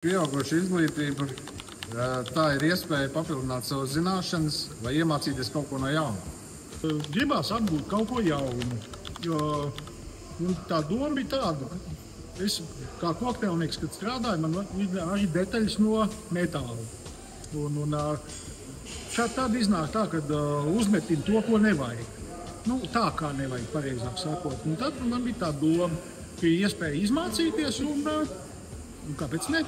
Pieaugušu izglītība, tā ir iespēja papildināt savas zināšanas vai iemācīties kaut ko no jauna. Gribās apgūt kaut ko jaunu, jo tā doma bija tāda. Es kā kokteilnieks, kad strādāju, man ir arī detaļas no metāla. Tad iznāk tā, ka uzmetim to, ko nevajag. Tā kā nevajag, pareizāk sakot. Un tad man bija tā doma, ka ir iespēja izmācīties un kāpēc ne?